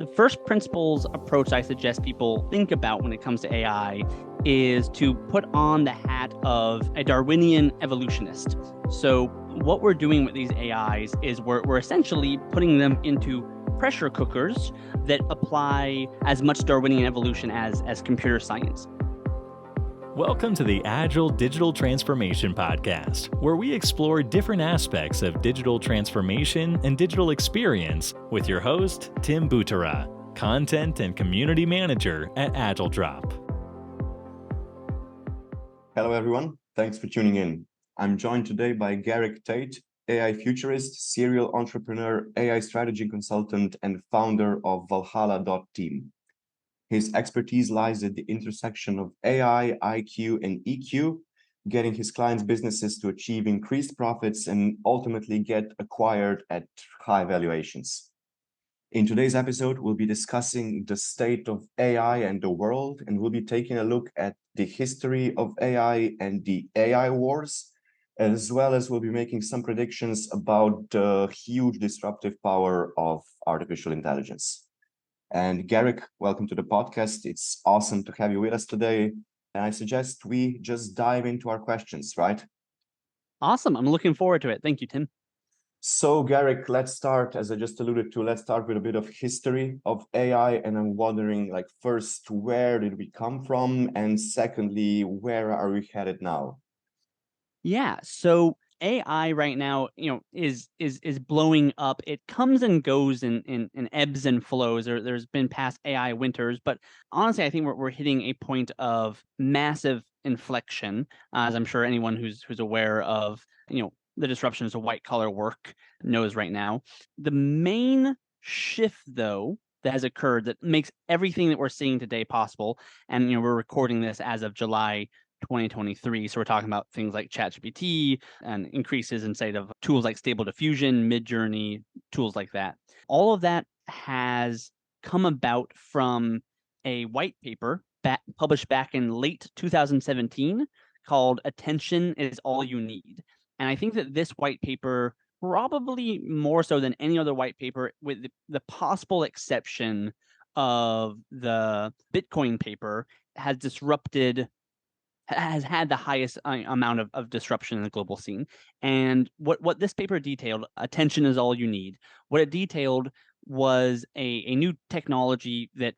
The first principles approach I suggest people think about when it comes to AI is to put on the hat of a Darwinian evolutionist. So what we're doing with these AIs is we're essentially putting them into pressure cookers that apply as much Darwinian evolution as computer science. Welcome to the Agile Digital Transformation Podcast, where we explore different aspects of digital transformation and digital experience with your host, Tim Butera, Content and Community Manager at AgileDrop. Hello, everyone. Thanks for tuning in. I'm joined today by Garik Tate, AI Futurist, serial entrepreneur, AI strategy consultant, and founder of Valhalla.team. His expertise lies at the intersection of AI, IQ, and EQ, getting his clients' businesses to achieve increased profits and ultimately get acquired at high valuations. In today's episode, we'll be discussing the state of AI and the world, and we'll be taking a look at the history of AI and the AI wars, as well as we'll be making some predictions about the huge disruptive power of artificial intelligence. And Garik, welcome to the podcast. It's awesome to have you with us today. And I suggest we just dive into our questions, right? Awesome. I'm looking forward to it. Thank you, Tim. So, Garik, let's start, as I just alluded to, let's start with a bit of history of AI. And I'm wondering, first, where did we come from? And secondly, where are we headed now? Yeah. So AI right now, is blowing up. It comes and goes in ebbs and flows. There's been past AI winters, but honestly, I think we're hitting a point of massive inflection, as I'm sure anyone who's aware of, the disruptions of white collar work knows right now. The main shift, though, that has occurred that makes everything that we're seeing today possible, and we're recording this as of July 2023. So we're talking about things like ChatGPT and increases inside of tools like Stable Diffusion, Midjourney, tools like that. All of that has come about from a white paper published back in late 2017 called Attention is All You Need. And I think that this white paper, probably more so than any other white paper, with the possible exception of the Bitcoin paper, has had the highest amount of disruption in the global scene. And what this paper detailed, Attention is All You Need, what it detailed was a new technology that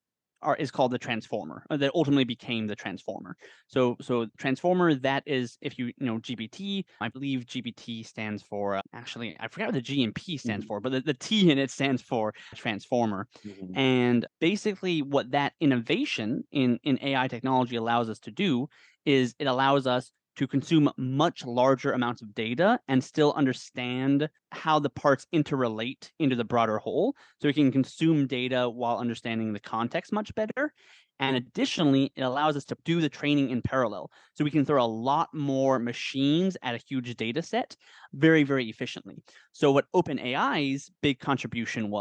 is called the transformer, that ultimately became the transformer. So transformer, that is, if you know GPT, I believe GPT stands for, actually, I forgot what the G and P stands for, but the T in it stands for transformer. Mm-hmm. And basically what that innovation in AI technology allows us to do is it allows us to consume much larger amounts of data and still understand how the parts interrelate into the broader whole. So we can consume data while understanding the context much better. And additionally, it allows us to do the training in parallel. So we can throw a lot more machines at a huge data set very, very efficiently. So what OpenAI's big contribution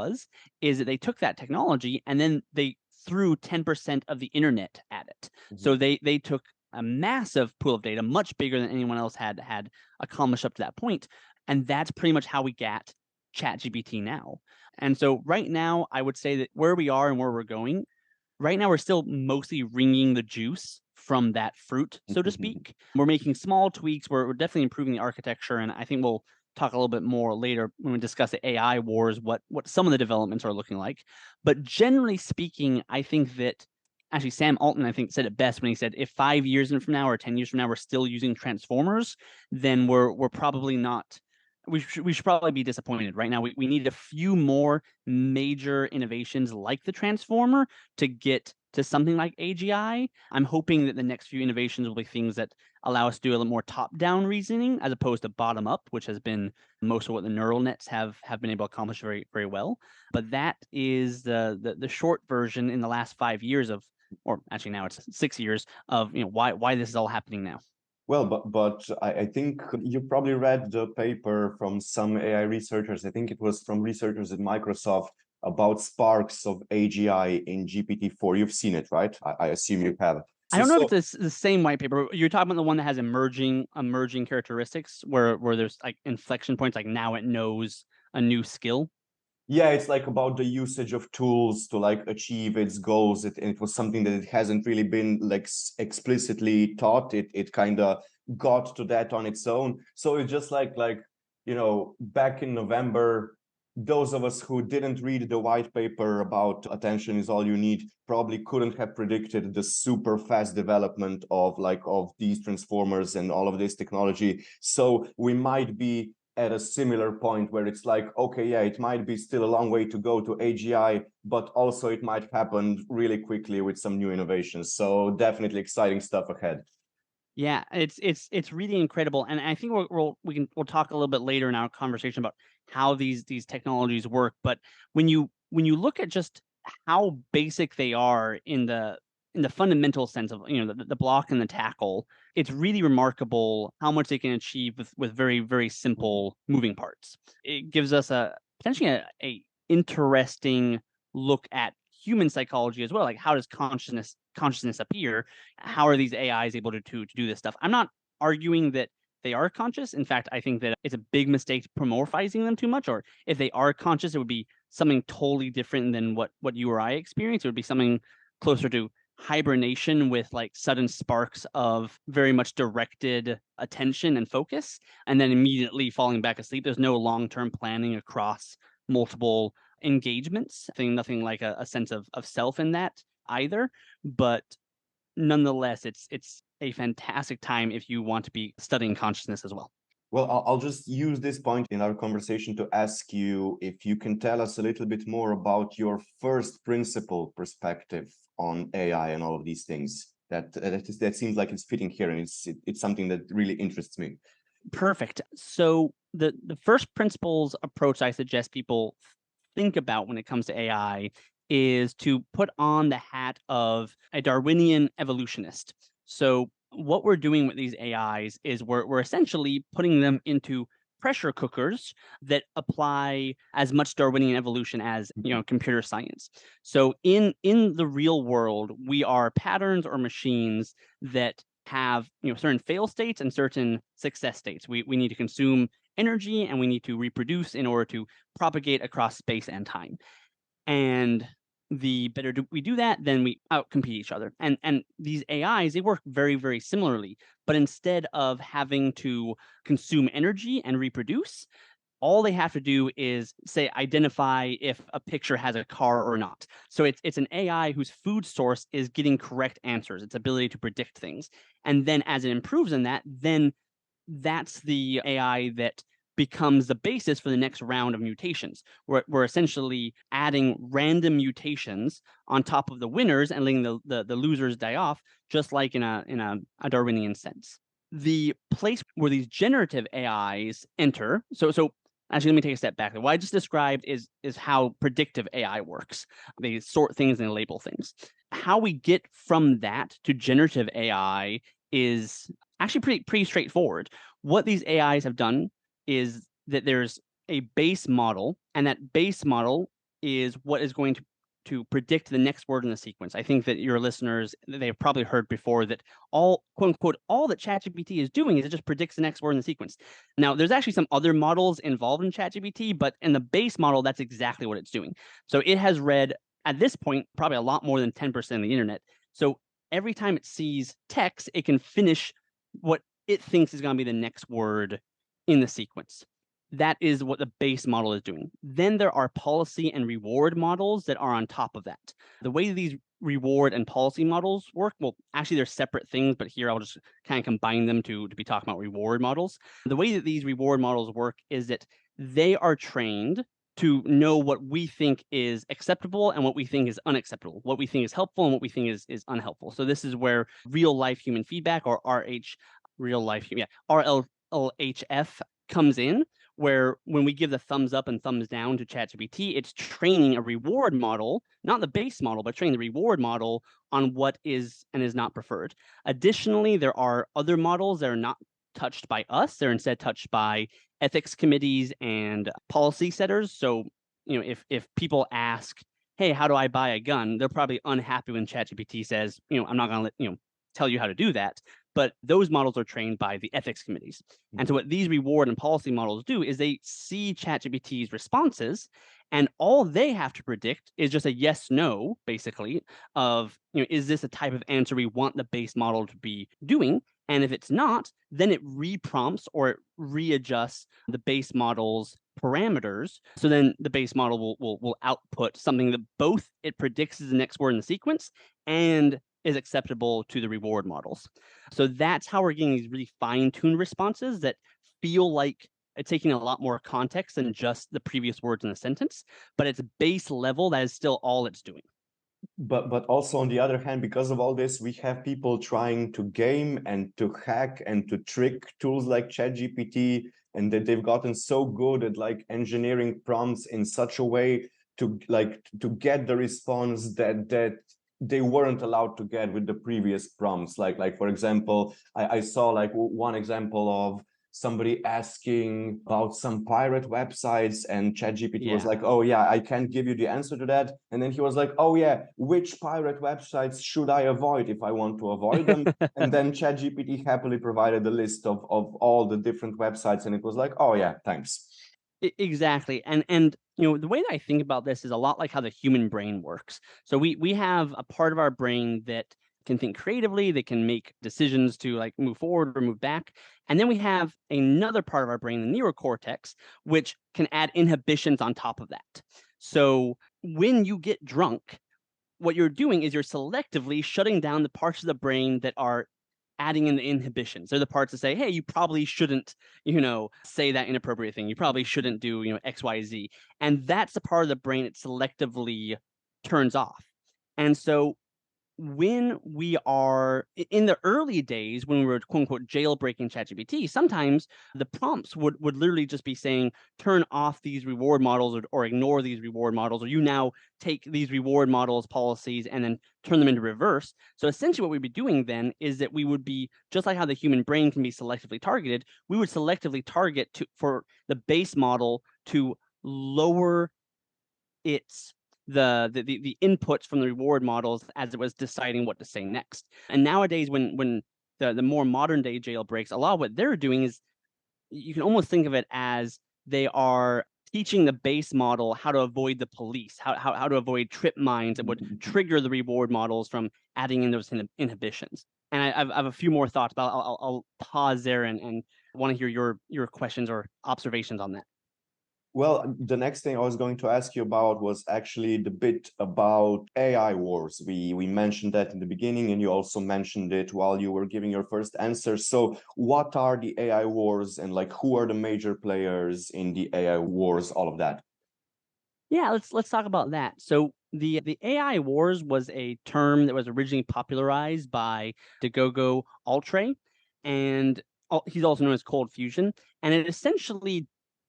is that they took that technology and then they threw 10% of the internet at it. Mm-hmm. So they took a massive pool of data, much bigger than anyone else had accomplished up to that point. And that's pretty much how we got ChatGPT now. And so right now, I would say that where we are and where we're going, right now, we're still mostly wringing the juice from that fruit, so to speak. We're making small tweaks. We're definitely improving the architecture. And I think we'll talk a little bit more later when we discuss the AI wars, what some of the developments are looking like. But generally speaking, I think that actually, Sam Altman, I think, said it best when he said, if 5 years from now or 10 years from now we're still using transformers, then we're probably not. We should probably be disappointed. Right now, we need a few more major innovations like the transformer to get to something like AGI. I'm hoping that the next few innovations will be things that allow us to do a little more top-down reasoning as opposed to bottom-up, which has been most of what the neural nets have been able to accomplish very, very well. But that is the short version in the last 5 years of, or actually now it's 6 years of why this is all happening now. Well, but I think you probably read the paper from some AI researchers. I think it was from researchers at Microsoft about sparks of AGI in GPT-4. You've seen it, right? I assume you have. I don't know if it's the same white paper. You're talking about the one that has emerging characteristics where there's like inflection points, like now it knows a new skill. Yeah, it's like about the usage of tools to like achieve its goals. It was something that it hasn't really been like explicitly taught. It kind of got to that on its own. So it's just like back in November, those of us who didn't read the white paper about attention is all you need probably couldn't have predicted the super fast development of these transformers and all of this technology. So we might be at a similar point where it's like, okay, yeah, it might be still a long way to go to AGI, but also it might happen really quickly with some new innovations. So definitely exciting stuff ahead. Yeah, it's really incredible, and I think we'll talk a little bit later in our conversation about how these technologies work. But when you look at just how basic they are in the fundamental sense of the block and the tackle, it's really remarkable how much they can achieve with very very simple moving parts. It gives us a potentially a interesting look at human psychology as well. Like, how does consciousness appear? How are these AIs able to do this stuff? I'm not arguing that they are conscious. In fact, I think that it's a big mistake promorphizing them too much. Or if they are conscious, it would be something totally different than what you or I experience. It would be something closer to hibernation with like sudden sparks of very much directed attention and focus, and then immediately falling back asleep. There's no long-term planning across multiple engagements. Nothing like a sense of self in that either. But nonetheless, it's a fantastic time if you want to be studying consciousness as well. Well, I'll just use this point in our conversation to ask you if you can tell us a little bit more about your first principle perspective on AI and all of these things. That seems like it's fitting here, and it's something that really interests me. Perfect. So the first principles approach I suggest people think about when it comes to AI is to put on the hat of a Darwinian evolutionist. So what we're doing with these AIs is we're essentially putting them into pressure cookers that apply as much Darwinian evolution as computer science. So in the real world, we are patterns or machines that have certain fail states and certain success states. We need to consume energy and we need to reproduce in order to propagate across space and time. And the better we do that, then we outcompete each other. And these AIs, they work very, very similarly. But instead of having to consume energy and reproduce, all they have to do is say identify if a picture has a car or not. So it's an AI whose food source is getting correct answers, its ability to predict things. And then as it improves in that, then that's the AI that becomes the basis for the next round of mutations. We're essentially adding random mutations on top of the winners and letting the losers die off, just like in a Darwinian sense. The place where these generative AIs enter, so actually, let me take a step back. What I just described is how predictive AI works. They sort things and label things. How we get from that to generative AI is actually pretty straightforward. What these AIs have done is that there's a base model, and that base model is what is going to predict the next word in the sequence. I think that your listeners, they've probably heard before that all, quote unquote, all that ChatGPT is doing is it just predicts the next word in the sequence. Now, there's actually some other models involved in ChatGPT, but in the base model, that's exactly what it's doing. So it has read, at this point, probably a lot more than 10% of the internet. So every time it sees text, it can finish what it thinks is going to be the next word in the sequence. That is what the base model is doing. Then there are policy and reward models that are on top of that. The way these reward and policy models work, well, actually they're separate things, but here I'll just kind of combine them to be talking about reward models. The way that these reward models work is that they are trained to know what we think is acceptable and what we think is unacceptable, what we think is helpful and what we think is unhelpful. So this is where real life human feedback, or RLHF comes in, where when we give the thumbs up and thumbs down to ChatGPT, it's training a reward model, not the base model, but training the reward model on what is and is not preferred. Additionally, there are other models that are not touched by us. They're instead touched by ethics committees and policy setters. So, if people ask, hey, how do I buy a gun? They're probably unhappy when ChatGPT says, I'm not going to tell you how to do that. But those models are trained by the ethics committees. And so what these reward and policy models do is they see ChatGPT's responses And all they have to predict is just a yes, no, basically, of, is this a type of answer we want the base model to be doing? And if it's not, then it reprompts or it readjusts the base model's parameters. So then the base model will output something that both it predicts is the next word in the sequence and is acceptable to the reward models. So that's how we're getting these really fine-tuned responses that feel like it's taking a lot more context than just the previous words in the sentence, but it's base level that is still all it's doing. But also on the other hand, because of all this, we have people trying to game and to hack and to trick tools like ChatGPT, and that they've gotten so good at like engineering prompts in such a way to get the response that they weren't allowed to get with the previous prompts. Like for example, I saw like one example of somebody asking about some pirate websites, and ChatGPT was like, oh yeah, I can't give you the answer to that. And then he was like, oh yeah, which pirate websites should I avoid if I want to avoid them? And then ChatGPT happily provided a list of all the different websites, and it was like, oh yeah, thanks. Exactly. And the way that I think about this is a lot like how the human brain works. So we have a part of our brain that can think creatively, that can make decisions to like move forward or move back. And then we have another part of our brain, the neocortex, which can add inhibitions on top of that. So when you get drunk, what you're doing is you're selectively shutting down the parts of the brain that are adding in the inhibitions. They're the parts that say, hey, you probably shouldn't, say that inappropriate thing. You probably shouldn't do, X, Y, Z. And that's the part of the brain it selectively turns off. And so when we are in the early days, when we were quote unquote jailbreaking ChatGPT, sometimes the prompts would literally just be saying, turn off these reward models or ignore these reward models, or you now take these reward models policies and then turn them into reverse. So essentially what we'd be doing then is that we would be, just like how the human brain can be selectively targeted, we would selectively target for the base model to lower its the inputs from the reward models as it was deciding what to say next. And nowadays, when the more modern day jailbreaks, a lot of what they're doing is, you can almost think of it as they are teaching the base model how to avoid the police, how to avoid trip mines that would trigger the reward models from adding in those inhibitions. And I have a few more thoughts, but I'll pause there and want to hear your questions or observations on that. Well, the next thing I was going to ask you about was actually the bit about AI wars. We mentioned that in the beginning, and you also mentioned it while you were giving your first answer. So what are the AI wars, and like who are the major players in the AI wars, all of that? Yeah, let's talk about that. So the AI wars was a term that was originally popularized by Dagogo Altre, and he's also known as Cold Fusion, and it essentially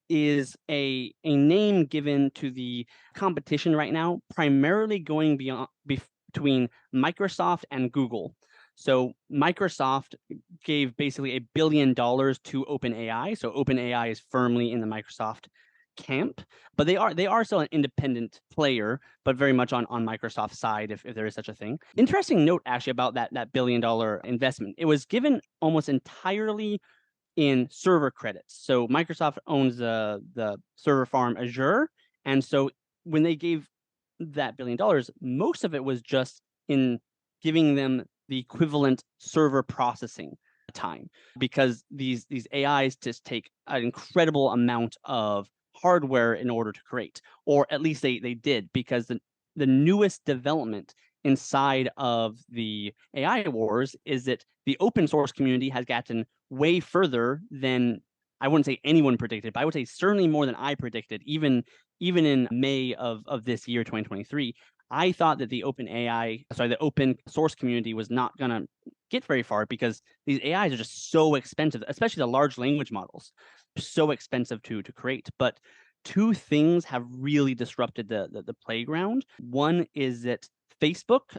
is a name given to the competition right now, primarily going between Microsoft and Google. So Microsoft gave basically $1 billion to OpenAI. So OpenAI is firmly in the Microsoft camp, but they are still an independent player, but very much on Microsoft's side, if there is such a thing. Interesting note actually about that $1 billion investment. It was given almost entirely in server credits. So Microsoft owns the server farm Azure, and so when they gave that $1 billion, most of it was just in giving them the equivalent server processing time, because these AIs just take an incredible amount of hardware in order to create, or at least they did, because the newest development inside of the AI wars is that the open source community has gotten way further than, I wouldn't say anyone predicted, but I would say certainly more than I predicted, even in May of this year, 2023. I thought that the open source community was not going to get very far, because these AIs are just so expensive, especially the large language models, so expensive to create. But two things have really disrupted the playground. One is that Facebook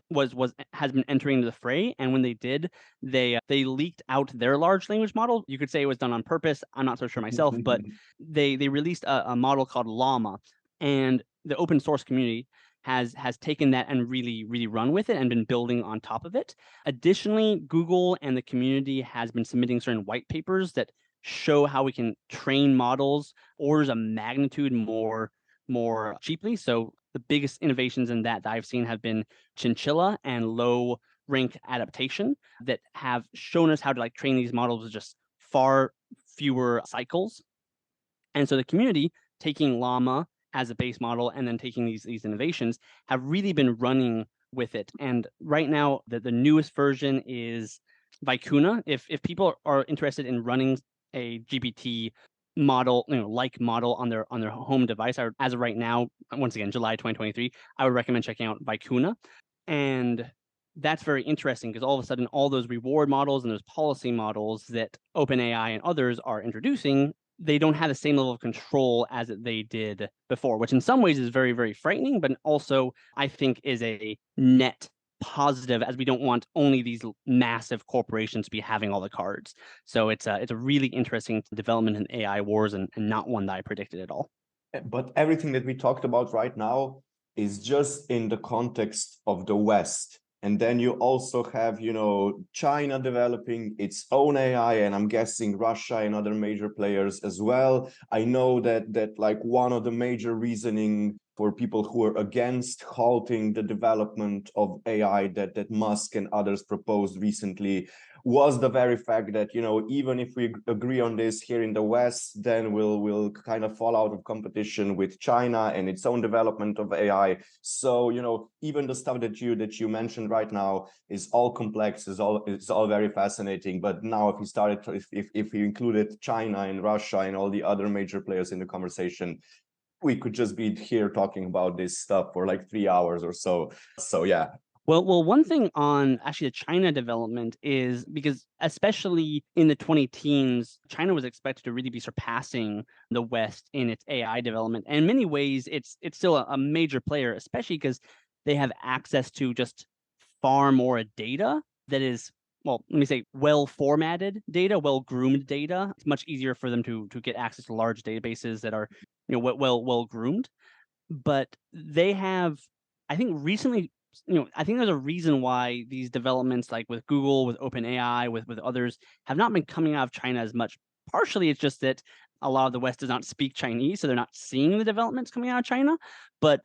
has been entering the fray, and when they did, they leaked out their large language model. You could say it was done on purpose. I'm not so sure myself, but they released a model called Llama, and the open source community has taken that and really run with it and been building on top of it. Additionally, Google and the community has been submitting certain white papers that show how we can train models orders of magnitude more more cheaply. So the biggest innovations in that I've seen have been chinchilla and low rank adaptation that have shown us how to like train these models with just far fewer cycles. And so the community taking llama as a base model and then taking these innovations have really been running with it. And right now, the newest version is Vicuna. If people are interested in running a GPT model, like model on their home device, as of right now, once again, July 2023, I would recommend checking out Vicuna. And that's very interesting because all of a sudden, all those reward models and those policy models that OpenAI and others are introducing, they don't have the same level of control as they did before, which in some ways is very, very frightening, but also I think is a net positive, as we don't want only these massive corporations to be having all the cards. So it's a really interesting development in AI wars, and not one that I predicted at all. But everything that we talked about right now is just in the context of the West. And then you also have, China developing its own AI, and I'm guessing Russia and other major players as well. I know that like one of the major reasoning for people who are against halting the development of AI that Musk and others proposed recently was the very fact that, even if we agree on this here in the West, then we'll kind of fall out of competition with China and its own development of AI. So, even the stuff that you mentioned right now is all complex, is all very fascinating. But now if we included China and Russia and all the other major players in the conversation, we could just be here talking about this stuff for like 3 hours or so. So yeah. Well, one thing on actually the China development is because especially in the 20 teens, China was expected to really be surpassing the West in its AI development. And in many ways, it's still a major player, especially because they have access to just far more data that is, well, let me say, well formatted data, well groomed data. It's much easier for them to get access to large databases that are, well groomed. But they have, I think recently, I think there's a reason why these developments, like with Google, with OpenAI, with others, have not been coming out of China as much. Partially, it's just that a lot of the West does not speak Chinese, so they're not seeing the developments coming out of China. But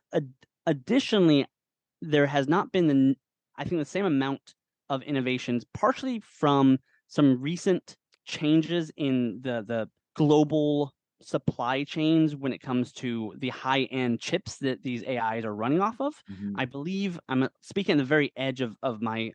additionally, there has not been I think the same amount of innovations, partially from some recent changes in the global supply chains when it comes to the high-end chips that these AIs are running off of. Mhm. I believe I'm speaking on the very edge of my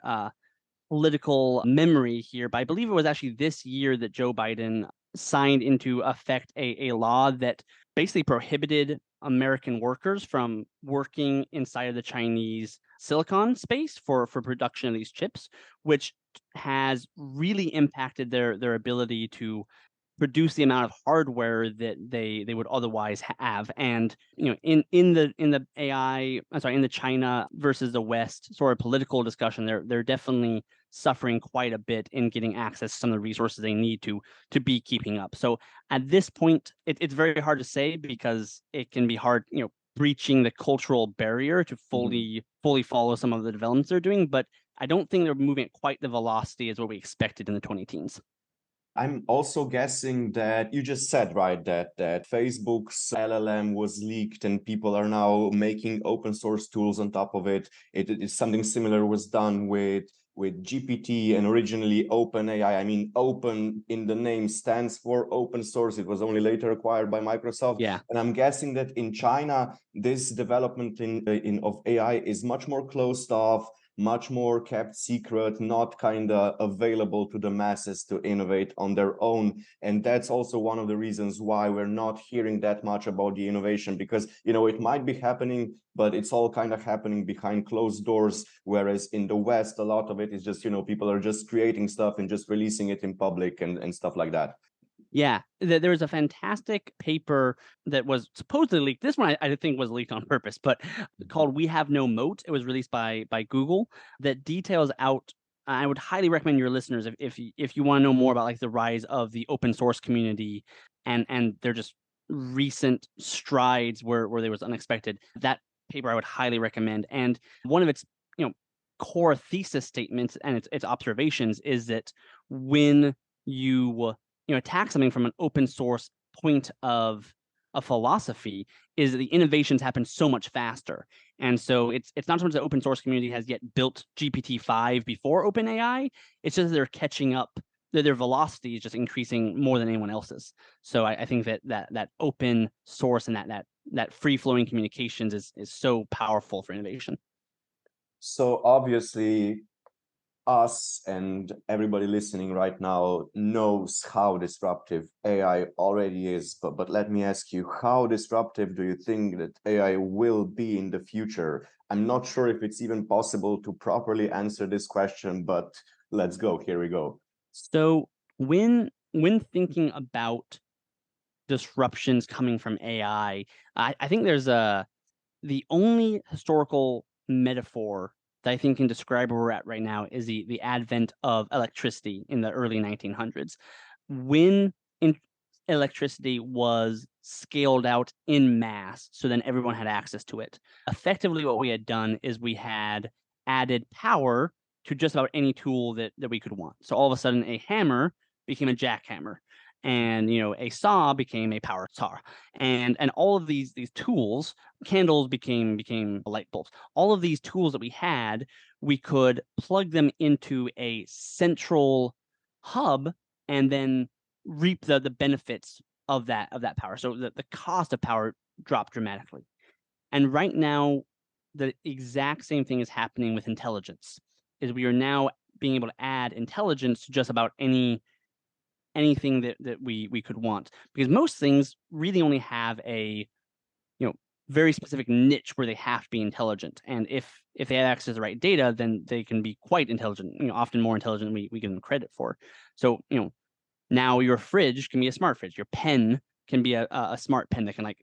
political memory here, but I believe it was actually this year that Joe Biden signed into effect a law that basically prohibited American workers from working inside of the Chinese silicon space for production of these chips, which has really impacted their ability to produce the amount of hardware that they would otherwise have. And in the AI, I'm sorry, in the China versus the West sort of political discussion, they're definitely suffering quite a bit in getting access to some of the resources they need to be keeping up. So at this point, it's very hard to say because it can be hard, breaching the cultural barrier to fully follow some of the developments they're doing. But I don't think they're moving at quite the velocity as what we expected in the 20 teens. I'm also guessing that you just said, right, that Facebook's LLM was leaked and people are now making open source tools on top of it. It is something similar was done with GPT and originally OpenAI. I mean, open in the name stands for open source. It was only later acquired by Microsoft. Yeah. And I'm guessing that in China, this development of AI is much more closed off, much more kept secret, not kind of available to the masses to innovate on their own. And that's also one of the reasons why we're not hearing that much about the innovation, because, it might be happening, but it's all kind of happening behind closed doors. Whereas in the West, a lot of it is just, people are just creating stuff and just releasing it in public and stuff like that. Yeah, there was a fantastic paper that was supposedly leaked. This one I think was leaked on purpose, but called "We Have No Moat." It was released by Google that details out. I would highly recommend your listeners if you want to know more about like the rise of the open source community and their just recent strides where there was unexpected. That paper I would highly recommend. And one of its core thesis statements and its observations is that when you attack something from an open source point of philosophy is that the innovations happen so much faster. And so it's not so much the open source community has yet built GPT-5 before OpenAI. It's just that they're catching up. Their velocity is just increasing more than anyone else's. So I think that open source and that free flowing communications is so powerful for innovation. So obviously, us and everybody listening right now knows how disruptive AI already is. But let me ask you, how disruptive do you think that AI will be in the future? I'm not sure if it's even possible to properly answer this question, but let's go. Here we go. So when thinking about disruptions coming from AI, I think there's the only historical metaphor that I think can describe where we're at right now is the advent of electricity in the early 1900s. When electricity was scaled out in mass, so then everyone had access to it. Effectively, what we had done is we had added power to just about any tool that we could want. So all of a sudden, a hammer became a jackhammer, and a saw became a power saw, and all of these tools, candles became light bulbs. All of these tools that we had, we could plug them into a central hub and then reap the benefits of that power. So the cost of power dropped dramatically. And right now, the exact same thing is happening with intelligence. Is we are now being able to add intelligence to just about anything that we could want, because most things really only have a very specific niche where they have to be intelligent. And if they have access to the right data, then they can be quite intelligent, often more intelligent than we give them credit for. So now your fridge can be a smart fridge. Your pen can be a smart pen that can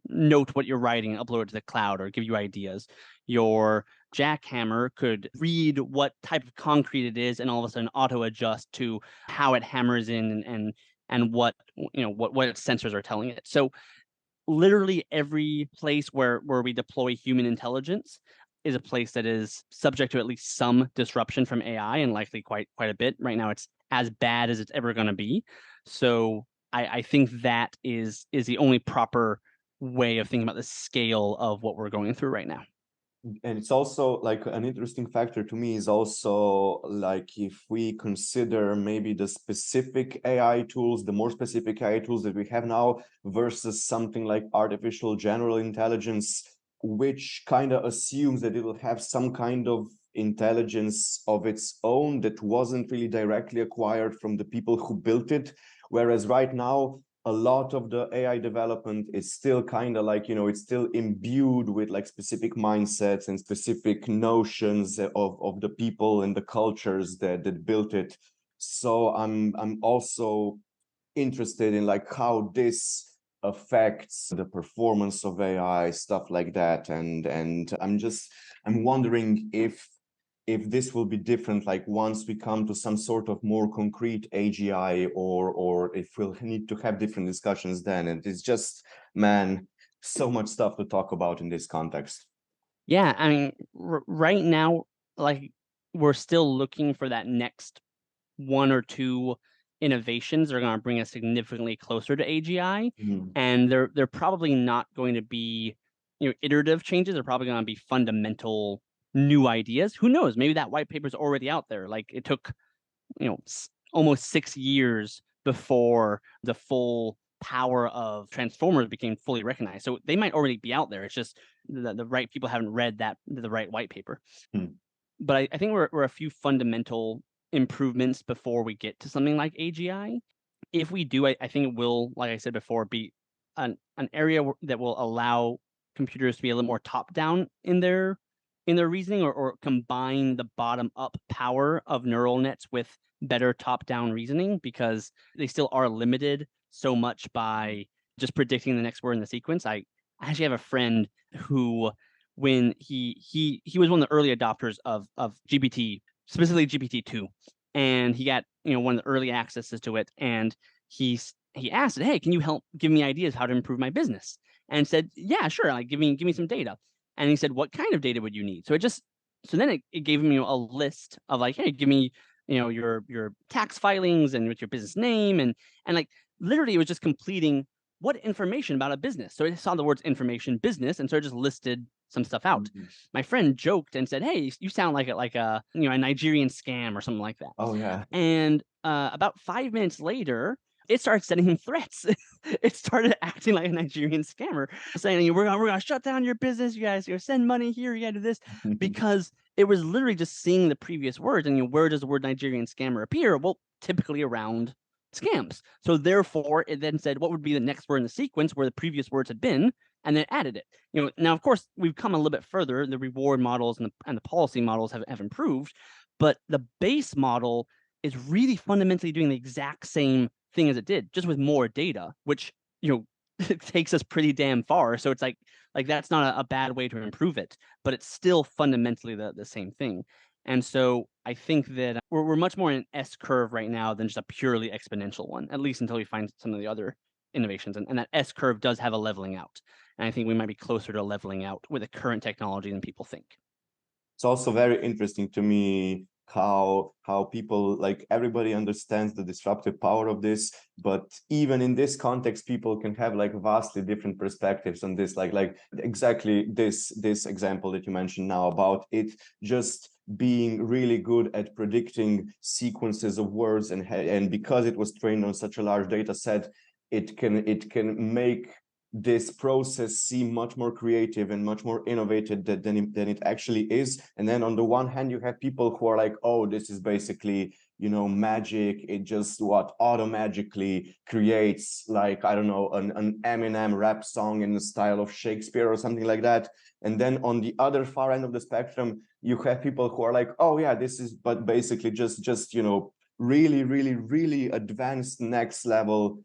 note what you're writing and upload it to the cloud or give you ideas. Your jackhammer could read what type of concrete it is and all of a sudden auto adjust to how it hammers in and what its sensors are telling it. So literally every place where we deploy human intelligence is a place that is subject to at least some disruption from AI, and likely quite a bit. Right now, it's as bad as it's ever going to be. So I think that is the only proper way of thinking about the scale of what we're going through right now. And it's also like an interesting factor to me is also like if we consider maybe the specific AI tools, the more specific AI tools that we have now versus something like artificial general intelligence, which kind of assumes that it will have some kind of intelligence of its own that wasn't really directly acquired from the people who built it. Whereas right now, a lot of the AI development is still kind of like, it's still imbued with like specific mindsets and specific notions of the people and the cultures that built it. So I'm also interested in like how this affects the performance of AI, stuff like that. And I'm wondering if this will be different, like once we come to some sort of more concrete AGI, or if we'll need to have different discussions then. And it's just, man, so much stuff to talk about in this context. Yeah, I mean, right now, like we're still looking for that next one or two innovations that are going to bring us significantly closer to AGI, and they're probably not going to be iterative changes. They're probably going to be fundamental new ideas. Who knows? Maybe that white paper is already out there. Like it took almost 6 years before the full power of transformers became fully recognized. So they might already be out there. It's just the right people haven't read the right white paper. But I think we're a few fundamental improvements before we get to something like AGI. If we do, I think it will, like I said before, be an area that will allow computers to be a little more top down in their reasoning, or combine the bottom up power of neural nets with better top down reasoning, because they still are limited so much by just predicting the next word in the sequence. I actually have a friend who, when he was one of the early adopters of GPT, specifically GPT-2, and he got one of the early accesses to it, and he asked it, "Hey, can you help give me ideas how to improve my business?" And said, "Yeah, sure. Like give me some data." And he said, "What kind of data would you need?" So then it gave him a list of like, "Hey, give me your tax filings and with your business name," and like literally it was just completing what information about a business? So it saw the words information business, and so it just listed some stuff out. Mhm. My friend joked and said, "Hey, you sound like a a Nigerian scam or something like that." Oh yeah. And about 5 minutes later, it started sending him threats. It started acting like a Nigerian scammer, saying, we're gonna shut down your business. You guys, send money here. You gotta do this," because it was literally just seeing the previous words. And where does the word Nigerian scammer appear? Well, typically around scams. So therefore, it then said what would be the next word in the sequence where the previous words had been, and then added it. Now of course we've come a little bit further. The reward models and the policy models have improved, but the base model is really fundamentally doing the exact same thing as it did, just with more data, which it takes us pretty damn far. So it's like that's not a bad way to improve it, but it's still fundamentally the same thing. And so I think that we're much more in an S curve right now than just a purely exponential one, at least until we find some of the other innovations. And that S curve does have a leveling out. And I think we might be closer to leveling out with the current technology than people think. It's also very interesting to me how people, like, everybody understands the disruptive power of this, but even in this context people can have like vastly different perspectives on this, like exactly this example that you mentioned now about it just being really good at predicting sequences of words, and because it was trained on such a large data set, it can make this process seem much more creative and much more innovative than it actually is. And then on the one hand, you have people who are like, oh, this is basically, magic. It just automagically creates, like, I don't know, an Eminem rap song in the style of Shakespeare or something like that. And then on the other far end of the spectrum, you have people who are like, oh yeah, this is but basically just really, really, really advanced next level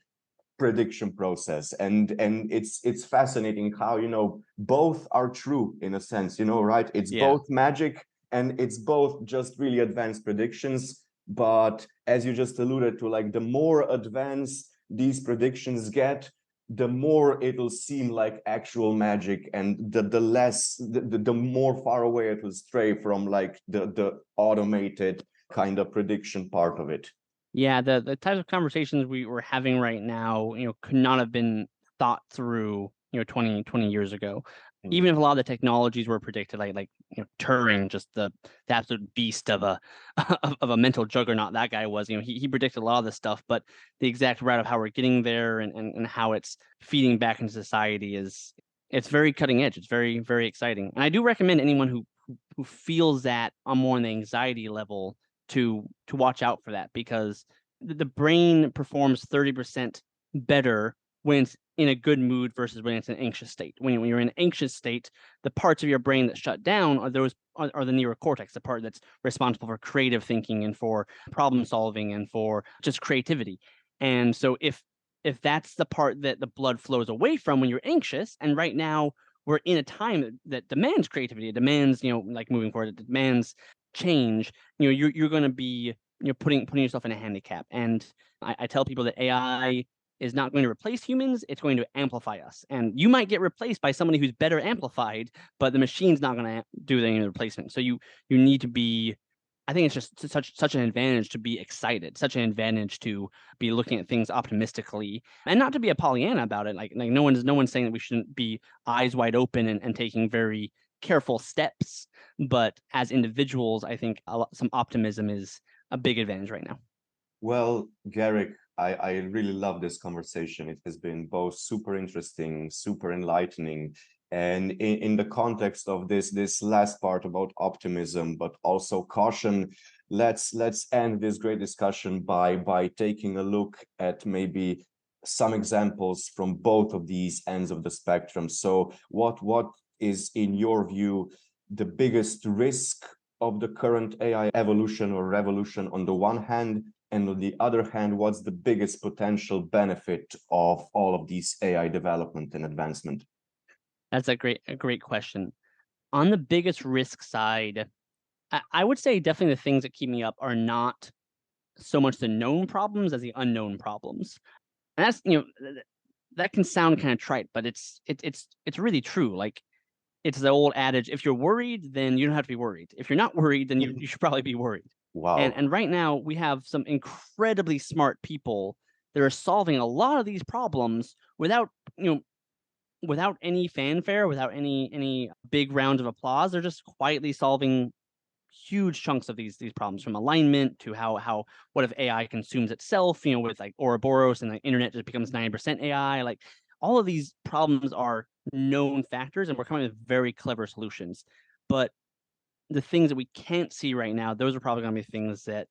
prediction process. And it's fascinating how both are true in a sense, right? It's Yeah. both magic and it's both just really advanced predictions. But as you just alluded to, like, the more advanced these predictions get, the more it'll seem like actual magic, and the more far away it will stray from like the automated kind of prediction part of it. Yeah, the types of conversations we were having right now, could not have been thought through, 20 years ago. Mm. Even if a lot of the technologies were predicted, like Turing, just the absolute beast of a of a mental juggernaut that guy was. He predicted a lot of this stuff, but the exact route of how we're getting there and how it's feeding back into society it's very cutting edge. It's very, very exciting. And I do recommend anyone who feels that on more on the anxiety level to watch out for that, because the brain performs 30% better when it's in a good mood versus when it's in an anxious state. When you're in an anxious state, the parts of your brain that shut down are the neurocortex, the part that's responsible for creative thinking and for problem solving and for just creativity. And so if that's the part that the blood flows away from when you're anxious, and right now we're in a time that demands creativity, it demands, like moving forward, it demands change, you're going to be putting yourself in a handicap. And I tell people that AI is not going to replace humans, it's going to amplify us. And you might get replaced by somebody who's better amplified, but the machine's not going to do any replacement. So you need to be, I think it's just such an advantage to be excited, such an advantage to be looking at things optimistically, and not to be a Pollyanna about it. Like no one's saying that we shouldn't be eyes wide open and taking very careful steps. But as individuals, I think some optimism is a big advantage right now. Well, Garik, I really love this conversation. It has been both super interesting, super enlightening. And in the context of this last part about optimism, but also caution, let's end this great discussion by taking a look at maybe some examples from both of these ends of the spectrum. So what is, in your view, the biggest risk of the current AI evolution or revolution on the one hand, and on the other hand, what's the biggest potential benefit of all of these AI development and advancement? That's a great question. On the biggest risk side, I would say definitely the things that keep me up are not so much the known problems as the unknown problems. And that's, that can sound kind of trite, but it's really true. Like, it's the old adage, if you're worried, then you don't have to be worried. If you're not worried, then you should probably be worried. Wow. And right now we have some incredibly smart people that are solving a lot of these problems without without any fanfare, without any big rounds of applause, they're just quietly solving huge chunks of these problems, from alignment to how what if AI consumes itself, with like Ouroboros and the internet just becomes 90% AI. Like all of these problems are known factors, and we're coming with very clever solutions. But the things that we can't see right now, those are probably going to be things that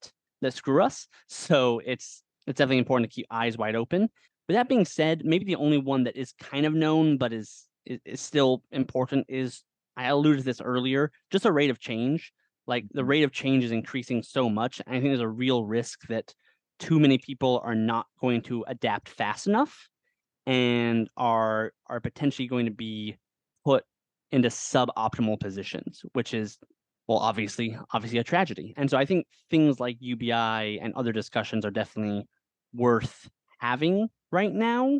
screw us. So it's definitely important to keep eyes wide open. With that being said, maybe the only one that is kind of known but is still important is, I alluded to this earlier, just a rate of change. Like the rate of change is increasing so much, and I think there's a real risk that too many people are not going to adapt fast enough and are potentially going to be put into suboptimal positions, which is, well, obviously a tragedy. And so I think things like UBI and other discussions are definitely worth having right now.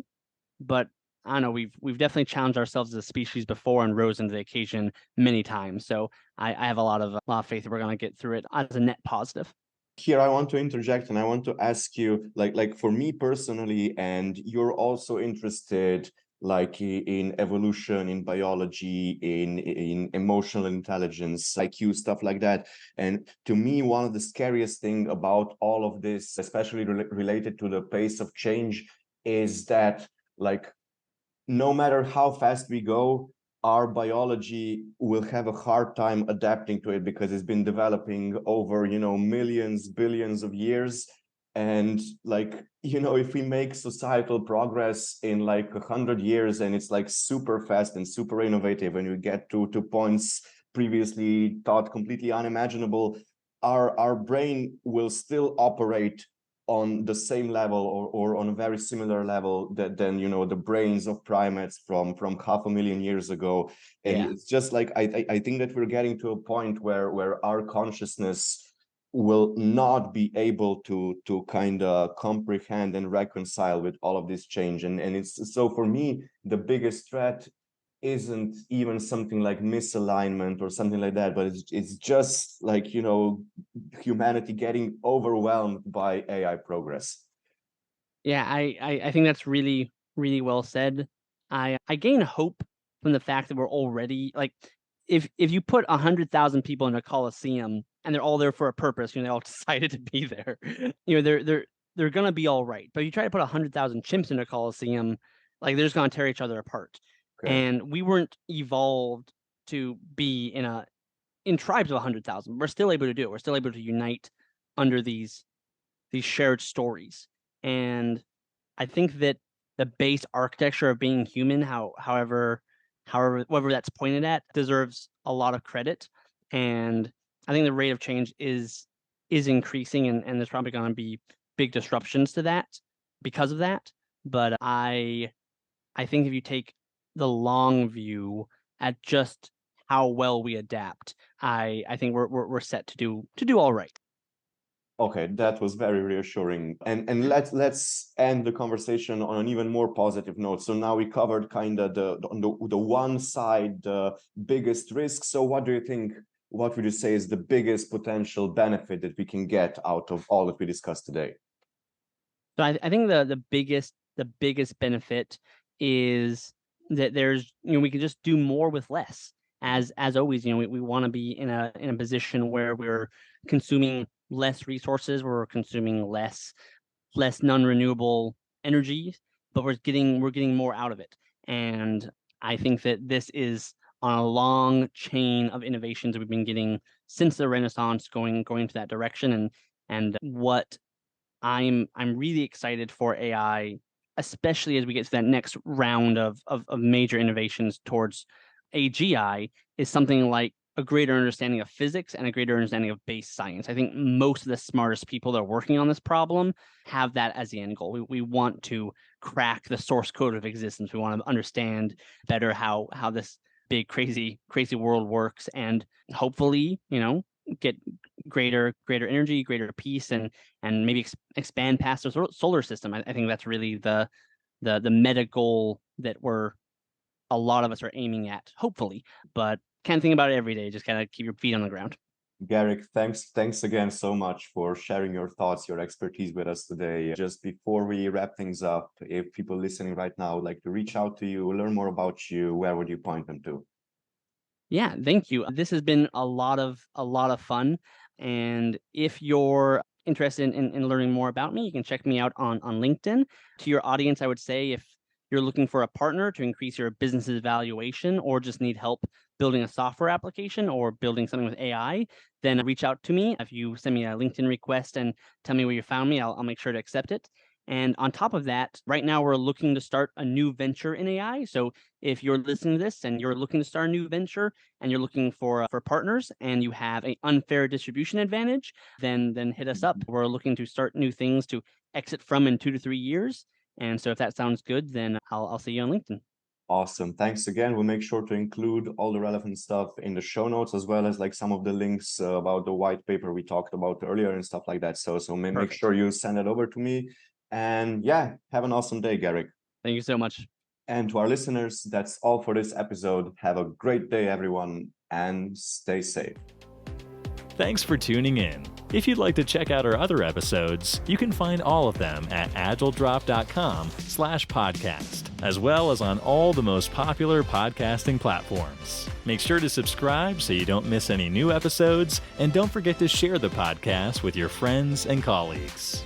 But I don't know, we've definitely challenged ourselves as a species before and rose into the occasion many times. So I have a lot of faith that we're going to get through it as a net positive. Here I want to interject and I want to ask you, like for me personally, and you're also interested in evolution, in biology, in emotional intelligence, IQ, stuff like that. And to me, one of the scariest thing about all of this, especially related to the pace of change, is that like no matter how fast we go, our biology will have a hard time adapting to it because it's been developing over, millions, billions of years. And if we make societal progress in like 100 years and it's like super fast and super innovative and you get to points previously thought completely unimaginable, our brain will still operate on the same level or on a very similar level than the brains of primates from 500,000 years ago. And Yeah. it's just like I think that we're getting to a point where our consciousness will not be able to kind of comprehend and reconcile with all of this change. And it's so for me the biggest threat isn't even something like misalignment or something like that, but it's just like humanity getting overwhelmed by AI progress. Yeah, I think that's really, really well said. I gain hope from the fact that we're already like, if you put 100,000 people in a coliseum and they're all there for a purpose, they all decided to be there, they're gonna be all right. But you try to put 100,000 chimps in a coliseum, like they're just gonna tear each other apart. Okay. And we weren't evolved to be in tribes of 100,000. We're still able to do it. We're still able to unite under these shared stories. And I think that the base architecture of being human, however that's pointed at, deserves a lot of credit. And I think the rate of change is increasing, and there's probably going to be big disruptions to that because of that. But I think if you take the long view at just how well we adapt, I think we're set to do all right. Okay, that was very reassuring. And let's end the conversation on an even more positive note. So now we covered kind of on the one side, the biggest risk. So what do you think, what would you say is the biggest potential benefit that we can get out of all that we discussed today? So I think the biggest benefit is that there's we can just do more with less. As always, we want to be in a position where we're consuming less resources, we're consuming less non-renewable energy, but we're getting more out of it. And I think that this is on a long chain of innovations that we've been getting since the Renaissance, going to that direction. And what I'm really excited for AI, especially as we get to that next round of major innovations towards AGI, is something like a greater understanding of physics and a greater understanding of base science. I think most of the smartest people that are working on this problem have that as the end goal. We want to crack the source code of existence. We want to understand better how this big crazy world works, and hopefully, get greater energy, greater peace, and maybe expand past the solar system. I think that's really the meta goal that a lot of us are aiming at, hopefully. But can't think about it every day. Just kind of keep your feet on the ground. Garik, thanks again so much for sharing your thoughts, your expertise with us today. Just before we wrap things up, if people listening right now would like to reach out to you, learn more about you, where would you point them to? Yeah, thank you. This has been a lot of fun. And if you're interested in learning more about me, you can check me out on LinkedIn. To your audience, I would say if you're looking for a partner to increase your business's valuation or just need help building a software application or building something with AI, then reach out to me. If you send me a LinkedIn request and tell me where you found me, I'll make sure to accept it. And on top of that, right now we're looking to start a new venture in AI. So if you're listening to this and you're looking to start a new venture, and you're looking for partners and you have an unfair distribution advantage, then hit us up. We're looking to start new things to exit from in 2 to 3 years. And so if that sounds good, then I'll see you on LinkedIn. Awesome. Thanks again. We'll make sure to include all the relevant stuff in the show notes, as well as like some of the links about the white paper we talked about earlier and stuff like that. So make Perfect. sure you send it over to me. And yeah, have an awesome day, Garik. Thank you so much. And to our listeners, that's all for this episode. Have a great day, everyone, and stay safe. Thanks for tuning in. If you'd like to check out our other episodes, you can find all of them at agiledrop.com/podcast, as well as on all the most popular podcasting platforms. Make sure to subscribe so you don't miss any new episodes, and don't forget to share the podcast with your friends and colleagues.